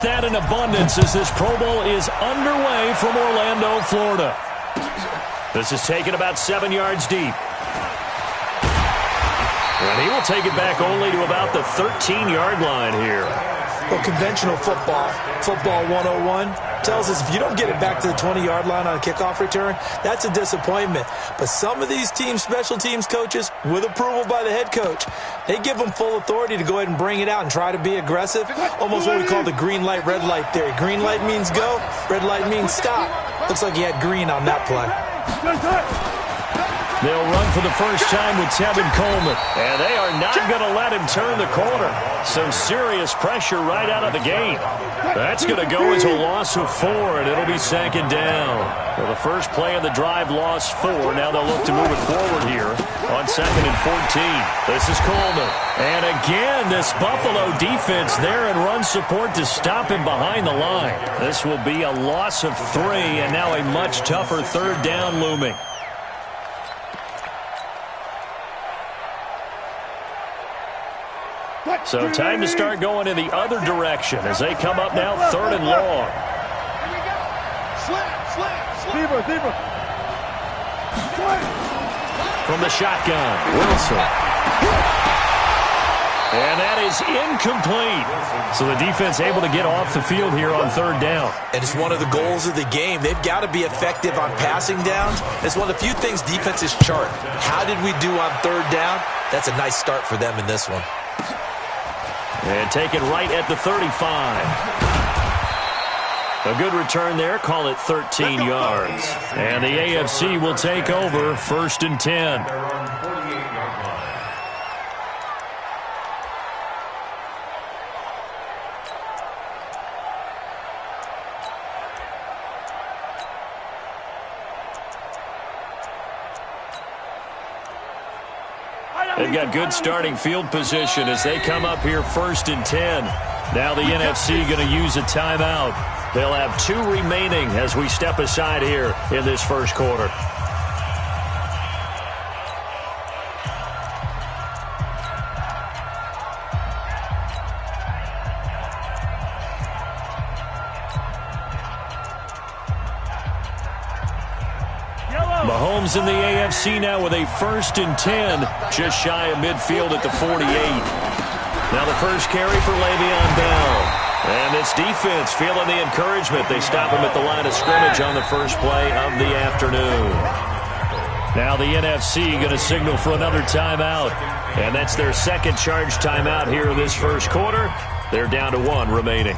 That in abundance as this Pro Bowl is underway from Orlando, Florida. This is taken about 7 yards deep. And he will take it back only to about the 13-yard line here. Well, conventional football 101, tells us if you don't get it back to the 20-yard line on a kickoff return, that's a disappointment. But some of these special teams coaches, with approval by the head coach, they give them full authority to go ahead and bring it out and try to be aggressive. Almost what we call the green light, red light theory. Green light means go, red light means stop. Looks like he had green on that play. They'll run for the first time with Tevin Coleman. And they are not going to let him turn the corner. Some serious pressure right out of the gate. That's going to go as a loss of 4, and it'll be second down. Well, the first play of the drive lost 4. Now they'll look to move it forward here on 2nd and 14. This is Coleman. And again, this Buffalo defense there in run support to stop him behind the line. This will be a loss of 3, and now a much tougher third down looming. So time to start going in the other direction as they come up now 3rd and long. From the shotgun, Wilson. And that is incomplete. So the defense able to get off the field here on 3rd down. And it's one of the goals of the game. They've got to be effective on passing downs. It's one of the few things defenses chart. How did we do on 3rd down? That's a nice start for them in this one. And take it right at the 35. A good return there. Call it 13 yards. And the AFC will take over 1st and 10. They've got good starting field position as they come up here 1st and 10. Now the NFC going to use a timeout. They'll have 2 remaining as we step aside here in this first quarter. Mahomes in the AFC now with a 1st and 10, just shy of midfield at the 48. Now the first carry for Le'Veon Bell. And this defense feeling the encouragement. They stop him at the line of scrimmage on the first play of the afternoon. Now the NFC going to signal for another timeout. And that's their second charge timeout here in this first quarter. They're down to 1 remaining.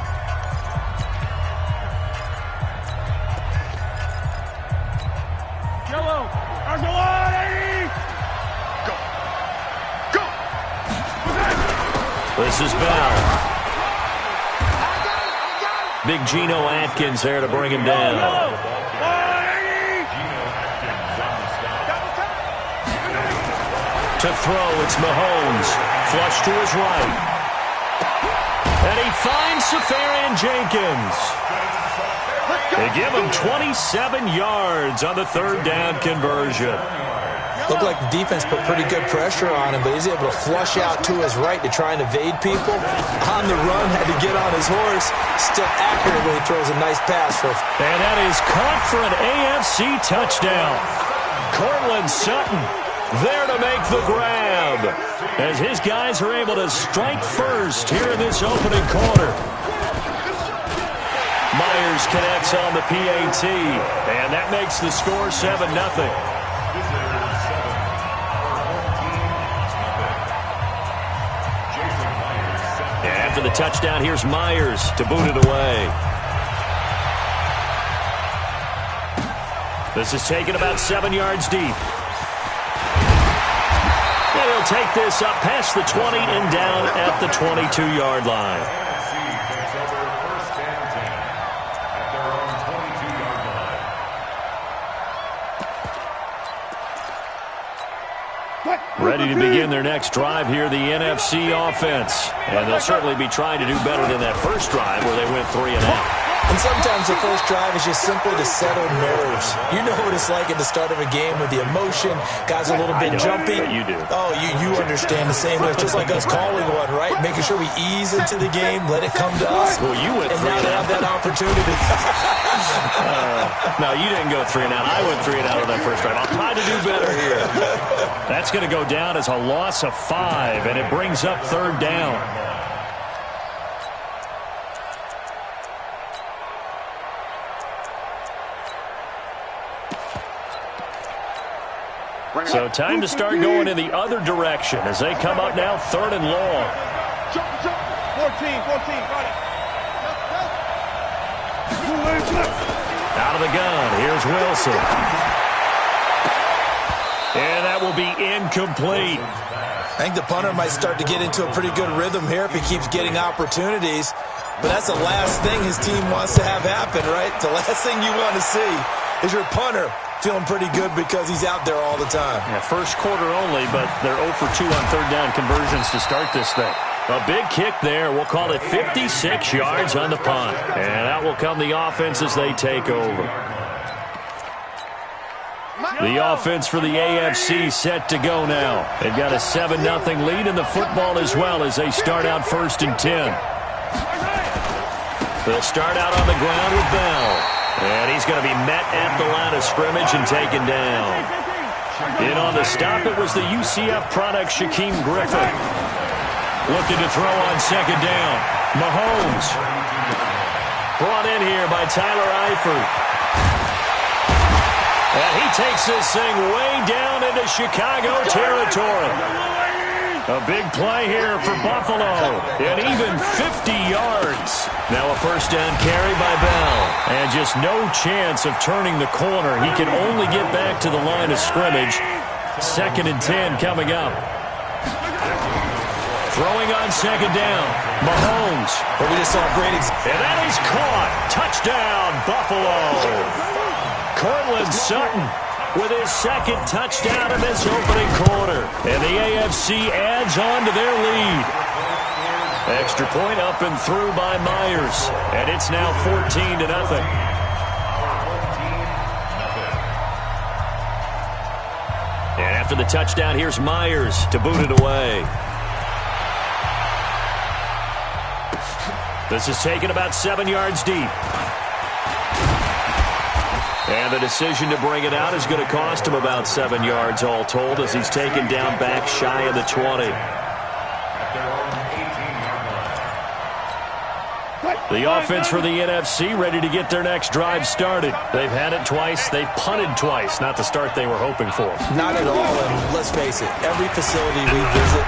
This is Bell. Big Geno Atkins there to bring him down. To throw, it's Mahomes. Flush to his right. And he finds Safarian Jenkins. They give him 27 yards on the 3rd down conversion. Looked like the defense put pretty good pressure on him, but he's able to flush out to his right to try and evade people. On the run, had to get on his horse. Still accurate when he throws a nice pass. And that is caught for an AFC touchdown. Cortland Sutton there to make the grab as his guys are able to strike first here in this opening quarter. Myers connects on the PAT, and that makes the score 7-0. After the touchdown, here's Myers to boot it away. This is taken about 7 yards deep. And he'll take this up past the 20 and down at the 22-yard line. Ready to begin their next drive here, the NFC offense. And they'll certainly be trying to do better than that first drive where they went 3 and out. And sometimes the first drive is just simply to settle nerves. You know what it's like at the start of a game with the emotion. Guys are a little bit jumpy. But you do. Oh, you understand the same way. It's just like us calling one, right? Making sure we ease into the game, let it come to us. Well, you went and now they have that opportunity. No, you didn't go 3 and out. I went 3 and out on that first drive. I'll try to do better here. That's going to go down as a loss of 5, and it brings up 3rd down. So time to start going in the other direction as they come up now 3rd and long. 14, got it. Out of the gun, here's Wilson. And that will be incomplete. I think the punter might start to get into a pretty good rhythm here if he keeps getting opportunities. But that's the last thing his team wants to have happen, right? The last thing you want to see is your punter feeling pretty good because he's out there all the time. Yeah, first quarter only, but they're 0 for 2 on 3rd down conversions to start this thing. A big kick there. We'll call it 56 yards on the punt. And out will come the offense as they take over. The offense for the AFC set to go now. They've got a 7-0 lead in the football as well as they start out 1st and 10. They'll start out on the ground with Bell. And he's going to be met at the line of scrimmage and taken down. In on the stop, it was the UCF product, Shaquem Griffin. Looking to throw on 2nd down. Mahomes. Brought in here by Tyler Eifert. And he takes this thing way down into Chicago territory. A big play here for Buffalo. And even 50 yards. Now a 1st down carry by Bell. And just no chance of turning the corner. He can only get back to the line of scrimmage. 2nd and 10 coming up. Throwing on 2nd down. Mahomes. But we just saw a great and that is caught. Touchdown, Buffalo. Cortland Sutton with his 2nd touchdown of this opening quarter. And the AFC adds on to their lead. Extra point up and through by Myers. And it's now 14-0. And after the touchdown, here's Myers to boot it away. This is taken about 7 yards deep. And the decision to bring it out is going to cost him about 7 yards all told as he's taken down back shy of the 20. The offense for the NFC ready to get their next drive started. They've had it twice. They've punted twice. Not the start they were hoping for. Not at all. And let's face it, every facility we visit,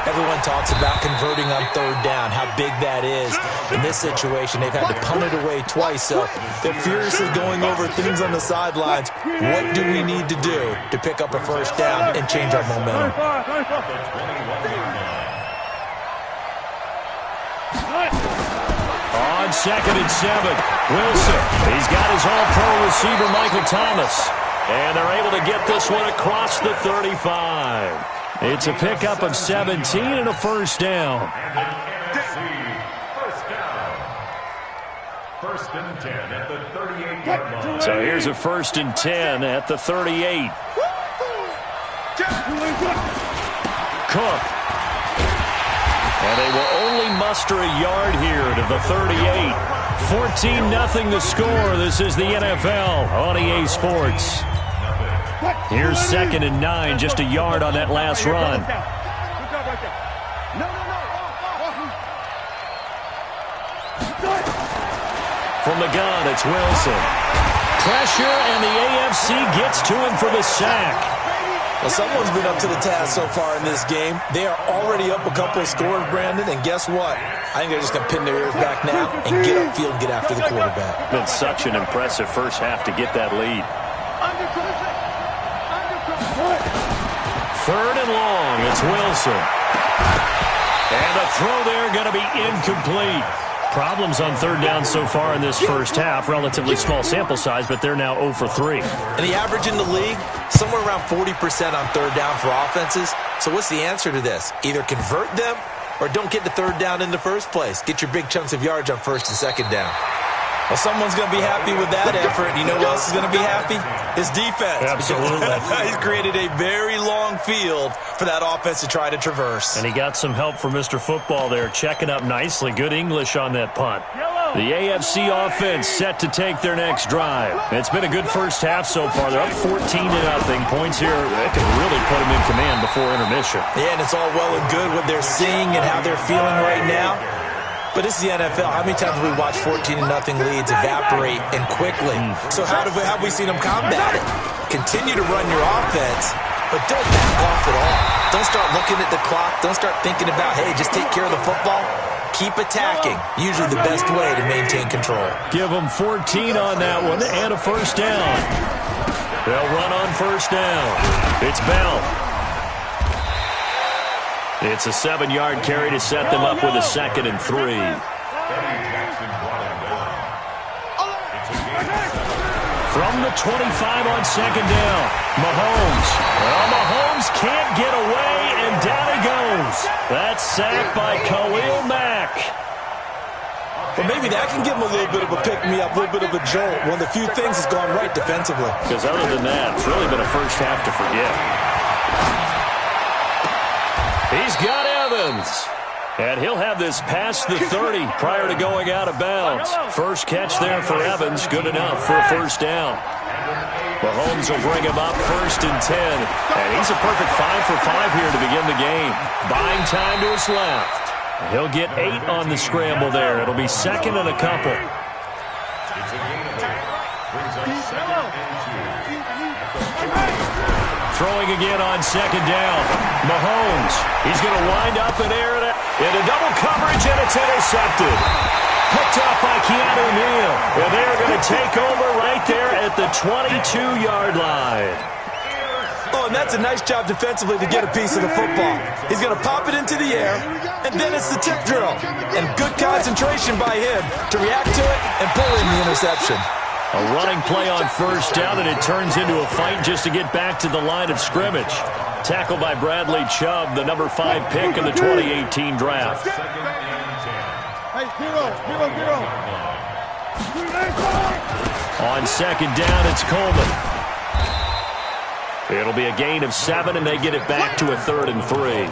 everyone talks about converting on 3rd down, how big that is. In this situation, they've had to punt it away twice. So they're furiously going over things on the sidelines. What do we need to do to pick up a 1st down and change our momentum? On 2nd and 7, Wilson. He's got his all-pro receiver, Michael Thomas. And they're able to get this one across the 35. It's a pickup of 17 and a 1st down. 1st and 10 at the 38-yard line. So here's a 1st and 10 at the 38. Cook. And they will only muster a yard here to the 38. 14-0 the score. This is the NFL on EA Sports. Here's 2nd and 9, just a yard on that last run. From the gun, it's Wilson. Pressure, and the AFC gets to him for the sack. Well, someone's been up to the task so far in this game. They are already up a couple of scores, Brandon, and guess what? I think they're just going to pin their ears back now and get upfield and get after the quarterback. Been such an impressive first half to get that lead. 3rd and long, it's Wilson. And the throw there going to be incomplete. Problems on 3rd down so far in this first half. Relatively small sample size, but they're now 0 for 3. And the average in the league, somewhere around 40% on 3rd down for offenses. So what's the answer to this? Either convert them or don't get to 3rd down in the first place. Get your big chunks of yards on 1st and 2nd down. Well, someone's going to be happy with that effort. You know who else is going to be happy? His defense. Absolutely. He's created a very long field for that offense to try to traverse. And he got some help from Mr. Football there, checking up nicely. Good English on that punt. The AFC offense set to take their next drive. It's been a good first half so far. They're up 14-0. Points here that can really put them in command before intermission. Yeah, and it's all well and good what they're seeing and how they're feeling right now. But this is the NFL. How many times have we watched 14-0 leads evaporate and quickly? So how have we seen them combat it? Continue to run your offense, but don't back off at all. Don't start looking at the clock. Don't start thinking about, hey, just take care of the football. Keep attacking. Usually the best way to maintain control. Give them 14 on that one and a first down. They'll run on first down. It's Bell. It's a 7-yard carry to set them up with a 2nd and 3. From the 25 on 2nd down, Mahomes. Well, Mahomes can't get away, and down he goes. That's sacked by Khalil Mack. Well, maybe that can give him a little bit of a pick-me-up, a little bit of a jolt. One of the few things that's gone right defensively. Because other than that, it's really been a first half to forget. He's got Evans. And he'll have this past the 30 prior to going out of bounds. First catch there for Evans. Good enough for a first down. Mahomes will bring him up 1st and 10. And he's a perfect 5 for 5 here to begin the game. Buying time to his left. He'll get 8 on the scramble there. It'll be 2nd and a couple. Throwing again on 2nd down. Mahomes. He's going to wind up and air it into double coverage, and it's intercepted. Picked off by Keanu Neal. And they are going to take over right there at the 22-yard line. Oh, and that's a nice job defensively to get a piece of the football. He's going to pop it into the air, and then it's the tip drill. And good concentration by him to react to it and pull in the interception. A running play on first down, and it turns into a fight just to get back to the line of scrimmage. Tackled by Bradley Chubb, the number 5 pick in the 2018 draft. On 2nd down, it's Coleman. It'll be a gain of 7, and they get it back to a 3rd and 3.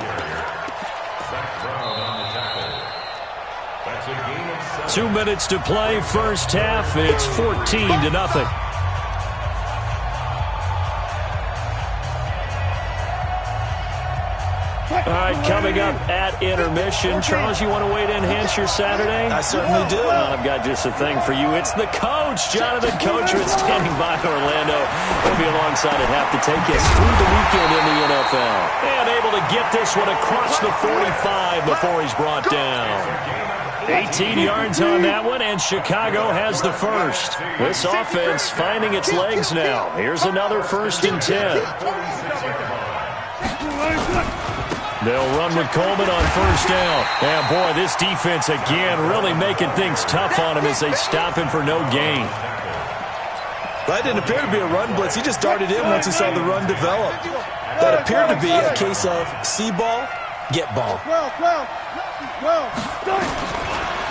2 minutes to play, first half. It's 14-0. All right, coming up at intermission. Charles, you want to wait to enhance your Saturday? I certainly do. Well, I've got just a thing for you. It's the coach, Jonathan Coachman, standing by Orlando. He'll be alongside at half to take us through the weekend in the NFL. And able to get this one across the 45 before he's brought down. 18 yards on that one, and Chicago has the first. This offense finding its legs now. Here's another 1st and 10. They'll run with Coleman on first down. And, boy, this defense again really making things tough on him as they stop him for no gain. That didn't appear to be a run blitz. He just darted in once he saw the run develop. That appeared to be a case of see ball, get ball.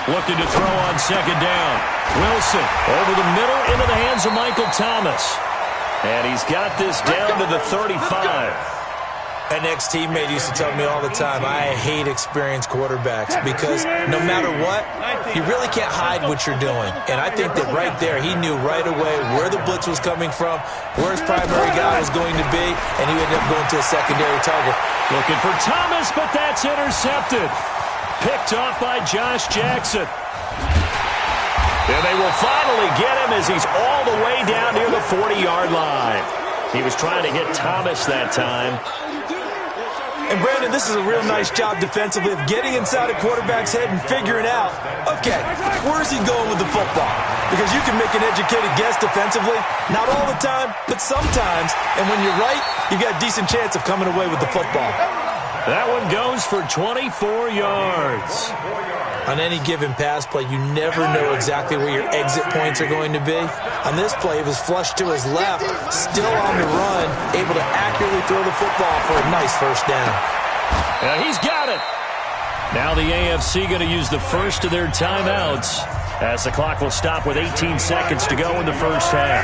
Looking to throw on 2nd down. Wilson over the middle into the hands of Michael Thomas. And he's got this down to the 35. An ex-teammate used to tell me all the time, I hate experienced quarterbacks because no matter what, you really can't hide what you're doing. And I think that right there, he knew right away where the blitz was coming from, where his primary guy was going to be, and he ended up going to a secondary target. Looking for Thomas, but that's intercepted. Picked off by Josh Jackson. And they will finally get him as he's all the way down near the 40-yard line. He was trying to hit Thomas that time. And, Brandon, this is a real nice job defensively of getting inside a quarterback's head and figuring out, okay, where's he going with the football? Because you can make an educated guess defensively, not all the time, but sometimes. And when you're right, you got a decent chance of coming away with the football. That one goes for 24 yards. On any given pass play, you never know exactly where your exit points are going to be. On this play, it was flushed to his left, still on the run, able to accurately throw the football for a nice first down. Yeah, he's got it. Now the AFC going to use the first of their timeouts as the clock will stop with 18 seconds to go in the first half.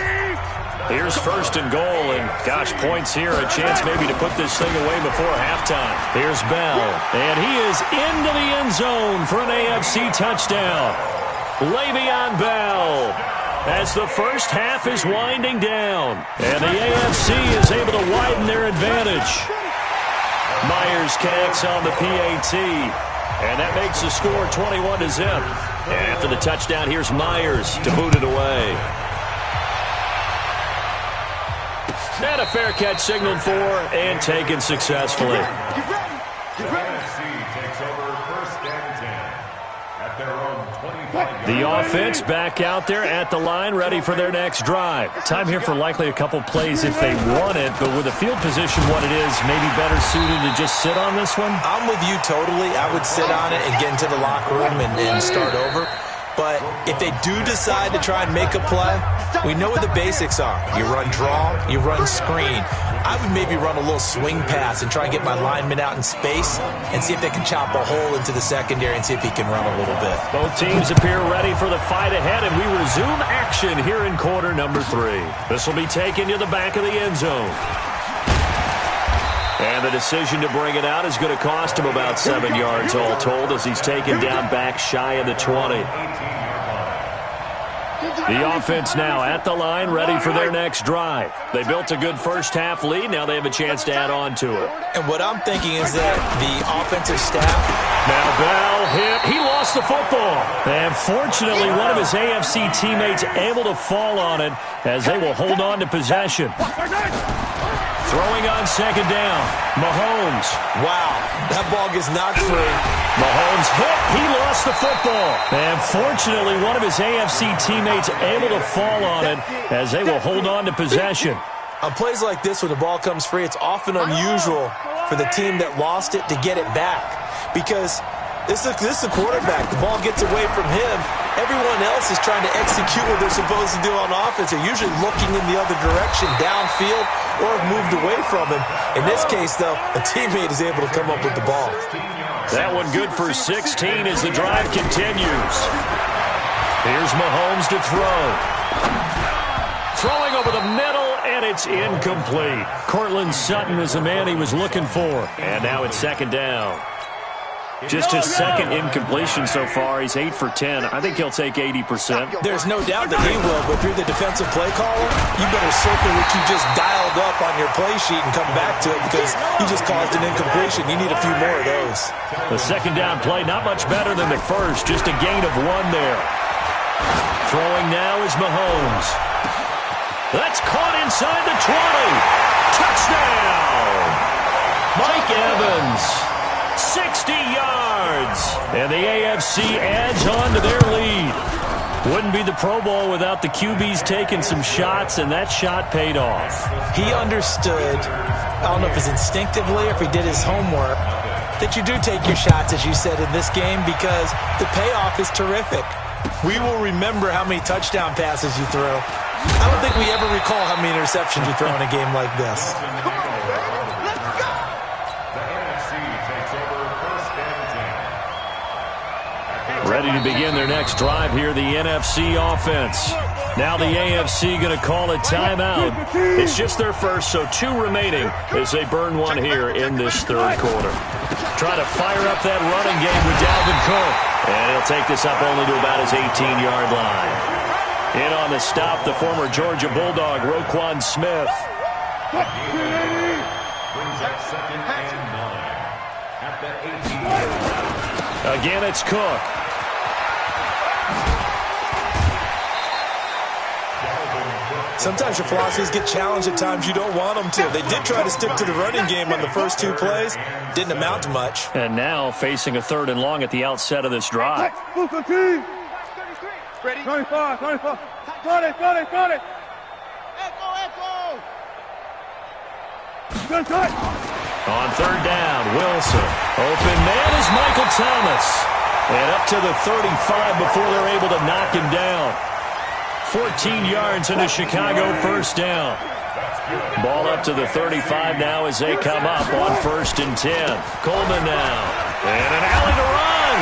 Here's first and goal, and gosh, points here, a chance maybe to put this thing away before halftime. Here's Bell, and he is into the end zone for an AFC touchdown. Le'Veon Bell, as the first half is winding down, and the AFC is able to widen their advantage. Myers connects on the PAT, and that makes the score 21-0. And after the touchdown, here's Myers to boot it away. And a fair catch signaled for and taken successfully. The offense back out there at the line, ready for their next drive. Time here for likely a couple plays if they want it, but with the field position what it is, maybe better suited to just sit on this one? I'm with you totally. I would sit on it and get into the locker room and start over. But if they do decide to try and make a play, we know what the basics are. You run draw, you run screen. I would maybe run a little swing pass and try and get my lineman out in space and see if they can chop a hole into the secondary and see if he can run a little bit. Both teams appear ready for the fight ahead, and we resume action here in quarter number 3. This will be taken to the back of the end zone. And the decision to bring it out is going to cost him about 7 yards all told as he's taken down back shy of the 20. The offense now at the line, ready for their next drive. They built a good first half lead. Now they have a chance to add on to it. And what I'm thinking is that the offensive staff... Now Bell hit. He lost the football. And fortunately, one of his AFC teammates able to fall on it as they will hold on to possession. Throwing on second down, Mahomes. Wow, that ball gets knocked free. Mahomes hit. He lost the football. And fortunately, one of his AFC teammates able to fall on it as they will hold on to possession. On plays like this, when the ball comes free, it's often unusual for the team that lost it to get it back. Because this is the quarterback. The ball gets away from him. Everyone else is trying to execute what they're supposed to do on offense. They're usually looking in the other direction, downfield, or have moved away from him. In this case, though, a teammate is able to come up with the ball. That one good for 16 as the drive continues. Here's Mahomes to throw. Throwing over the middle, and it's incomplete. Cortland Sutton is the man he was looking for. And now it's second down. Just his second incompletion so far. He's 8 for 10. I think he'll take 80%. There's no doubt that he will, but if you're the defensive play caller, you better circle what you just dialed up on your play sheet and come back to it because you just caused an incompletion. You need a few more of those. The second down play, not much better than the first. Just a gain of 1 there. Throwing now is Mahomes. That's caught inside the 20. Touchdown! Mike Evans. 60 yards. And the AFC adds on to their lead. Wouldn't be the Pro Bowl without the QBs taking some shots, and that shot paid off. He understood, I don't know if it's instinctively or if he did his homework, that you do take your shots, as you said, in this game because the payoff is terrific. We will remember how many touchdown passes you throw. I don't think we ever recall how many interceptions you throw in a game like this. Ready to begin their next drive here, the NFC offense. Now the AFC going to call a timeout. It's just their first, so 2 remaining as they burn 1 here in this third quarter. Trying to fire up that running game with Dalvin Cook. And he'll take this up only to about his 18-yard line. In on the stop, the former Georgia Bulldog, Roquan Smith. Again, it's Cook. Sometimes your philosophies get challenged at times you don't want them to. They did try to stick to the running game on the first 2 plays. Didn't amount to much. And now facing a 3rd and long at the outset of this drive. Ready? 25, 25. Got it. Echo. On 3rd down, Wilson. Open man is Michael Thomas. And up to the 35 before they're able to knock him down. 14 yards into Chicago, first down. Ball up to the 35 now as they come up on 1st and 10. Coleman now. And an alley to run.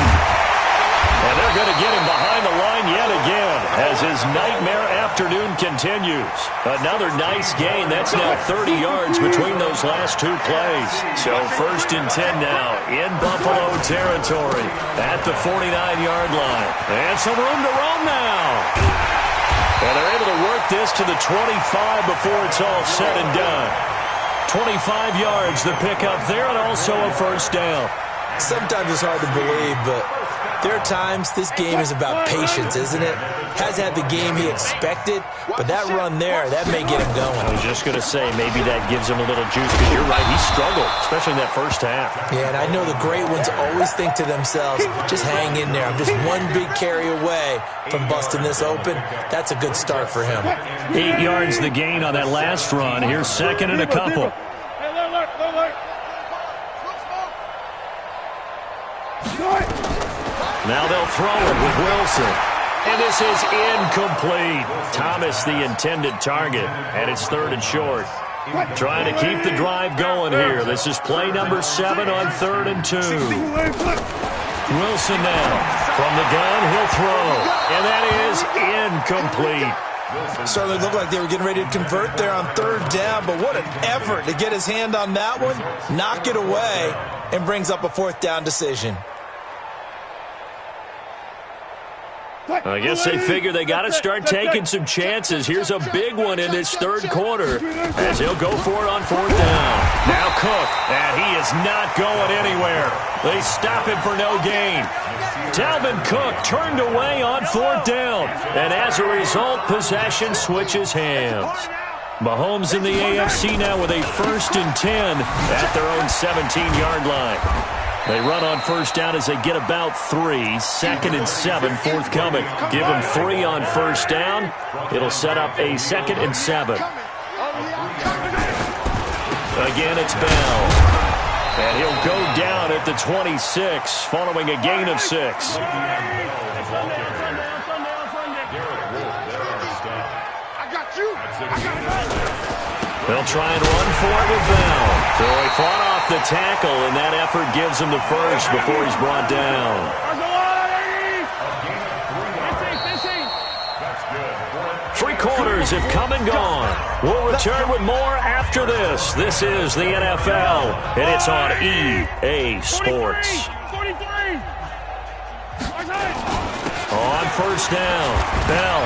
And they're going to get him behind the line yet again as his nightmare afternoon continues. Another nice gain. That's now 30 yards between those last two plays. So 1st and 10 now in Buffalo territory at the 49-yard line. And some room to roam now. And they're able to work this to the 25 before it's all said and done. 25 yards the pickup there, and also a first down. Sometimes it's hard to believe, but there are times this game is about patience, isn't it? Hasn't had the game he expected, but that run there, that may get him going. I was just going to say, maybe that gives him a little juice, because you're right, he struggled, especially in that first half. Yeah, and I know the great ones always think to themselves, just hang in there. I'm just one big carry away from busting this open. That's a good start for him. 8 yards the gain on that last run. Here's 2nd and a couple. Now they'll throw it with Wilson. And this is incomplete. Thomas, the intended target, and it's 3rd and short. Trying to keep the drive going here. This is play number 7 on 3rd and 2. Wilson now. From the gun, he'll throw. And that is incomplete. Certainly looked like they were getting ready to convert there on 3rd down, but what an effort to get his hand on that one, knock it away, and brings up a 4th down decision. I guess they figure they got to start taking some chances. Here's a big one in this 3rd quarter as he'll go for it on 4th down. Now Cook, and he is not going anywhere. They stop him for no gain. Dalvin Cook turned away on 4th down, and as a result, possession switches hands. Mahomes in the AFC now with a 1st and 10 at their own 17-yard line. They run on 1st down as they get about 3. 2nd and 7 forthcoming. Give them 3 on 1st down. It'll set up a 2nd and 7. Again, it's Bell. And he'll go down at the 26 following a gain of 6. They'll try and run for it with Bell. So he fought off the tackle, and that effort gives him the first before he's brought down. 3 quarters have come and gone. We'll return with more after this. This is the NFL, and it's on EA Sports. On 1st down, Bell.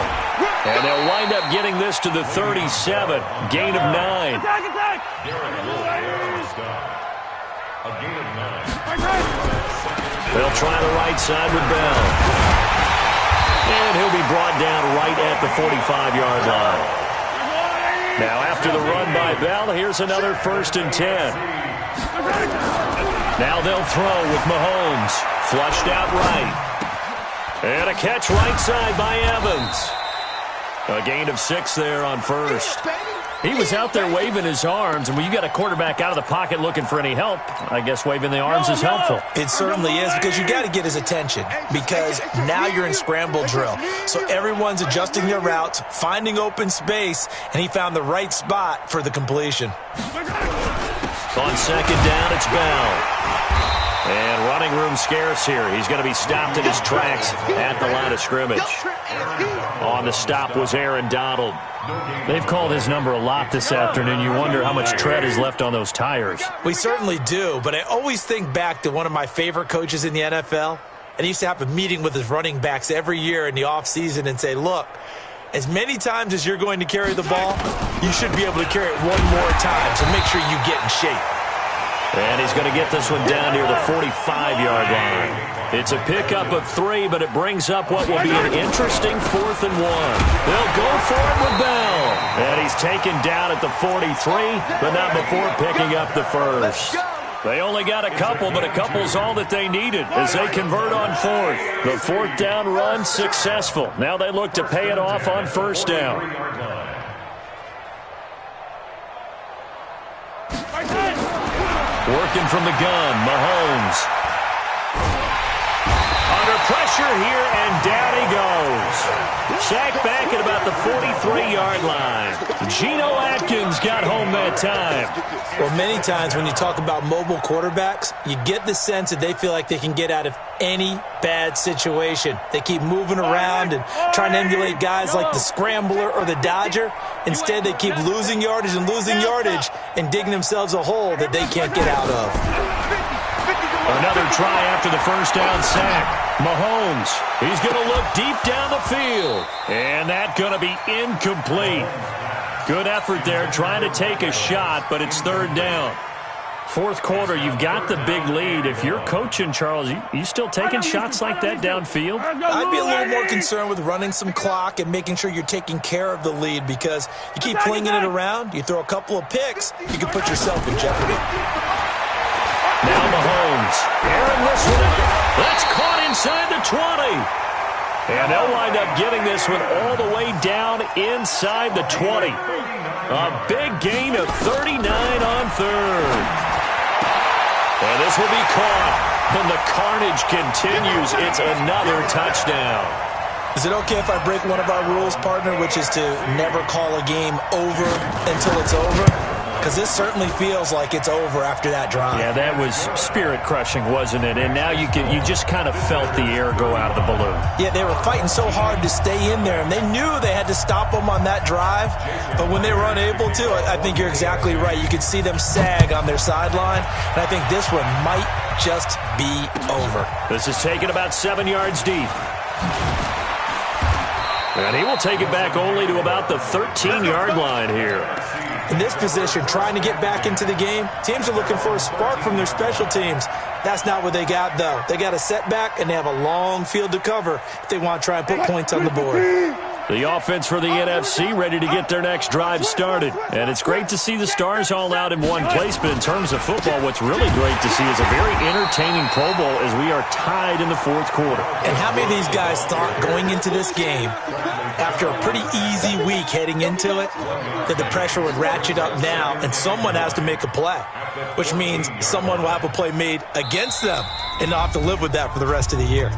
And they'll wind up getting this to the 37. Gain of 9. They'll try the right side with Bell. And he'll be brought down right at the 45-yard line. Now after the run by Bell, here's another 1st and 10. Now they'll throw with Mahomes. Flushed out right. And a catch right side by Evans. A gain of 6 there on 1st. He was out there waving his arms, and when you got a quarterback out of the pocket looking for any help, I guess waving the arms is helpful. It certainly is, because you got to get his attention, because now you're in scramble drill. So everyone's adjusting their routes, finding open space, and he found the right spot for the completion. On 2nd down, it's Bell. And running room scarce here. He's going to be stopped in his tracks at the line of scrimmage. On the stop was Aaron Donald. They've called his number a lot this afternoon. You wonder how much tread is left on those tires. We certainly do, but I always think back to one of my favorite coaches in the NFL. And he used to have a meeting with his running backs every year in the offseason and say, look, as many times as you're going to carry the ball, you should be able to carry it one more time, so make sure you get in shape. And he's going to get this one down near the 45-yard line. It's a pickup of 3, but it brings up what will be an interesting 4th and 1. They'll go for it with Bell. And he's taken down at the 43, but not before picking up the first. They only got a couple, but a couple's all that they needed as they convert on 4th. The 4th down run successful. Now they look to pay it off on 1st down. Working from the gun, Mahomes. Under pressure. pressure here, and down he goes. Sacked back at about the 43-yard line. Geno Atkins got home that time. Well, many times when you talk about mobile quarterbacks, you get the sense that they feel like they can get out of any bad situation. They keep moving around and trying to emulate guys like the Scrambler or the Dodger. Instead, they keep losing yardage and digging themselves a hole that they can't get out of. Another try after the first down sack. Mahomes, he's going to look deep down the field. And that's going to be incomplete. Good effort there trying to take a shot, but it's third down. Fourth quarter, you've got the big lead. If you're coaching, Charles, you still taking shots like that downfield? I'd be a little more concerned with running some clock and making sure you're taking care of the lead, because you keep flinging it around, you throw a couple of picks, you can put yourself in jeopardy. Now Mahomes, airing this one out. That's caught inside the 20. And they'll wind up getting this one all the way down inside the 20. A big gain of 39 on third. And this will be caught. And the carnage continues. It's another touchdown. Is it okay if I break one of our rules, partner, which is to never call a game over until it's over? Because this certainly feels like it's over after that drive. Yeah, that was spirit-crushing, wasn't it? And now you just kind of felt the air go out of the balloon. Yeah, they were fighting so hard to stay in there, and they knew they had to stop them on that drive. But when they were unable to, I think you're exactly right. You could see them sag on their sideline, and I think this one might just be over. This is taken about 7 yards deep. And he will take it back only to about the 13-yard line here. In this position, trying to get back into the game, teams are looking for a spark from their special teams. That's not what they got, though. They got a setback, and they have a long field to cover if they want to try and put points on the board. The offense for the NFC ready to get their next drive started. And it's great to see the stars all out in one place, but in terms of football, what's really great to see is a very entertaining Pro Bowl as we are tied in the fourth quarter. And how many of these guys thought going into this game, after a pretty easy week heading into it, that the pressure would ratchet up now and someone has to make a play, which means someone will have a play made against them and not have to live with that for the rest of the year.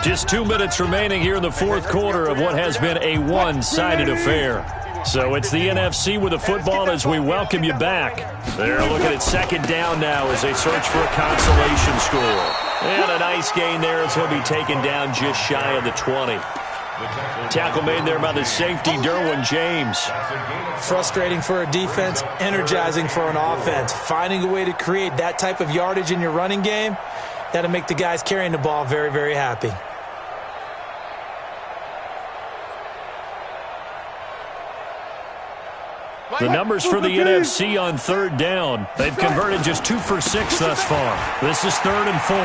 Just 2 minutes remaining here in the fourth quarter of what has been a one-sided affair. So it's the NFC with the football as we welcome you back. They're looking at second down now as they search for a consolation score. And a nice gain there as he'll be taken down just shy of the 20. Tackle made there by the safety, Derwin James. Frustrating for a defense, energizing for an offense. Finding a way to create that type of yardage in your running game, that'll make the guys carrying the ball very, very happy. The numbers for the NFC on third down. They've converted just 2 for 6 thus far. This is 3rd and 4.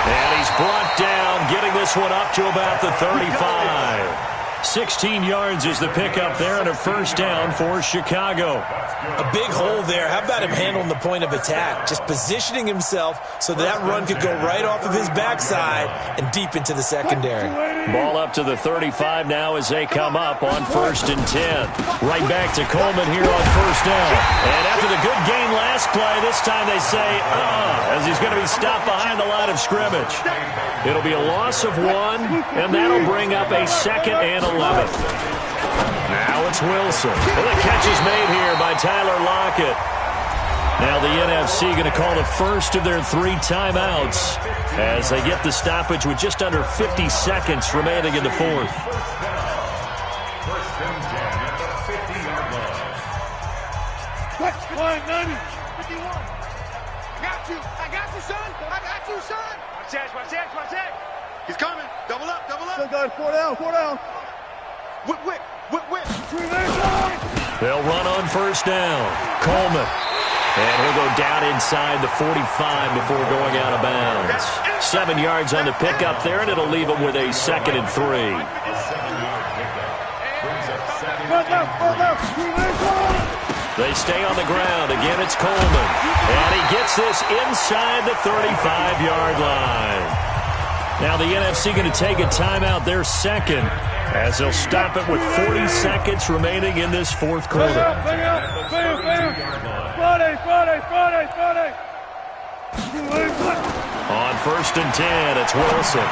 And he's brought down, getting this one up to about the 35. 16 yards is the pickup there and a first down for Chicago. A big hole there. How about him handling the point of attack? Just positioning himself so that run could go right off of his backside and deep into the secondary. Ball up to the 35 now as they come up on 1st and 10. Right back to Coleman here on first down. And after the good gain last play, this time they say, as he's going to be stopped behind the line of scrimmage. It'll be a loss of 1, and that'll bring up a 2nd and 11. Now it's Wilson. And the catch is made here by Tyler Lockett. Now the NFC going to call the first of their 3 timeouts as they get the stoppage with just under 50 seconds remaining in the fourth. Watch it. He's coming. Double up. Still got 4 down. Whip. They'll run on first down. Coleman. And he'll go down inside the 45 before going out of bounds. 7 yards on the pickup there, and it'll leave him with a 2nd and 3. They stay on the ground. Again, it's Coleman. And he gets this inside the 35-yard line. Now the NFC going to take a timeout, their 2nd, as they'll stop it with 40 seconds remaining in this fourth quarter. Friday. On 1st and 10, it's Wilson.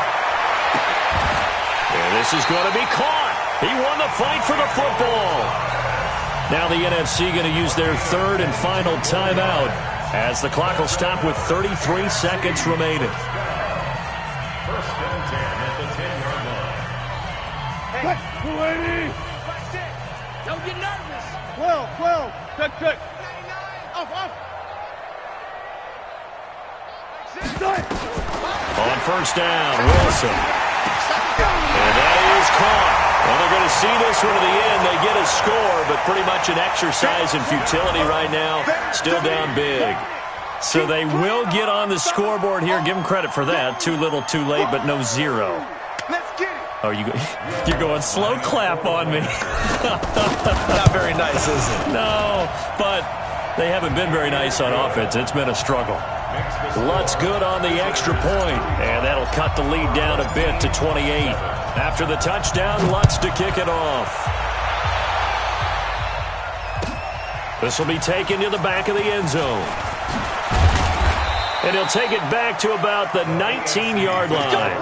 And this is going to be caught. He won the fight for the football. Now the NFC going to use their 3rd and final timeout as the clock will stop with 33 seconds remaining. 1st and 10 at the 10-yard line. Hey, 280. Don't get nervous. 12. Check. Off. On 1st down, Wilson. And that is caught. Well, they're going to see this one to the end. They get a score, but pretty much an exercise in futility right now. Still down big. So they will get on the scoreboard here. Give them credit for that. Too little, too late, but no 0. Oh, you're going slow clap on me. Not very nice, is it? No, but they haven't been very nice on offense. It's been a struggle. Lutz good on the extra point, and that'll cut the lead down a bit to 28. After the touchdown, Lutz to kick it off. This will be taken to the back of the end zone. And he'll take it back to about the 19-yard line.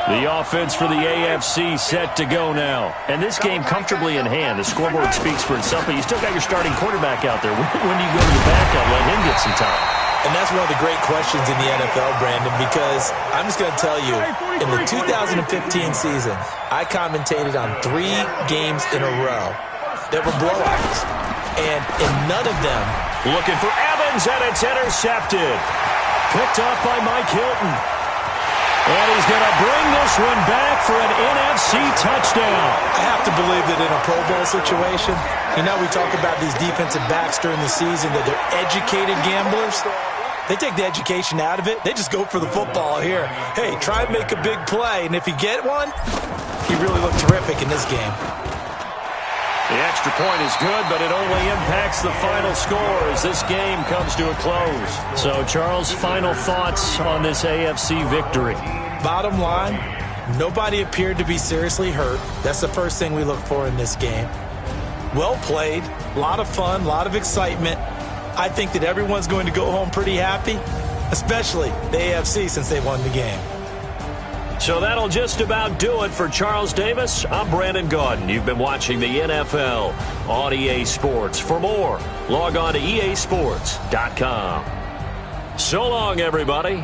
The offense for the AFC set to go now. And this game comfortably in hand. The scoreboard speaks for itself, but you still got your starting quarterback out there. When do you go to the backup? Let him get some time. And that's one of the great questions in the NFL, Brandon, because I'm just going to tell you, in the 2015 season, I commentated on 3 games in a row that were blowouts. And in none of them... Looking for Evans, and it's intercepted. Picked off by Mike Hilton. And he's going to bring this one back for an NFC touchdown. I have to believe that in a Pro Bowl situation, you know, we talk about these defensive backs during the season, that they're educated gamblers. They take the education out of it. They just go for the football here. Hey, try and make a big play. And if you get one, he really looked terrific in this game. The extra point is good, but it only impacts the final score as this game comes to a close. So, Charles, final thoughts on this AFC victory? Bottom line, nobody appeared to be seriously hurt. That's the first thing we look for in this game. Well played, a lot of fun, a lot of excitement. I think that everyone's going to go home pretty happy, especially the AFC since they won the game. So that'll just about do it for Charles Davis. I'm Brandon Gaudin. You've been watching the NFL on EA Sports. For more, log on to easports.com. So long, everybody.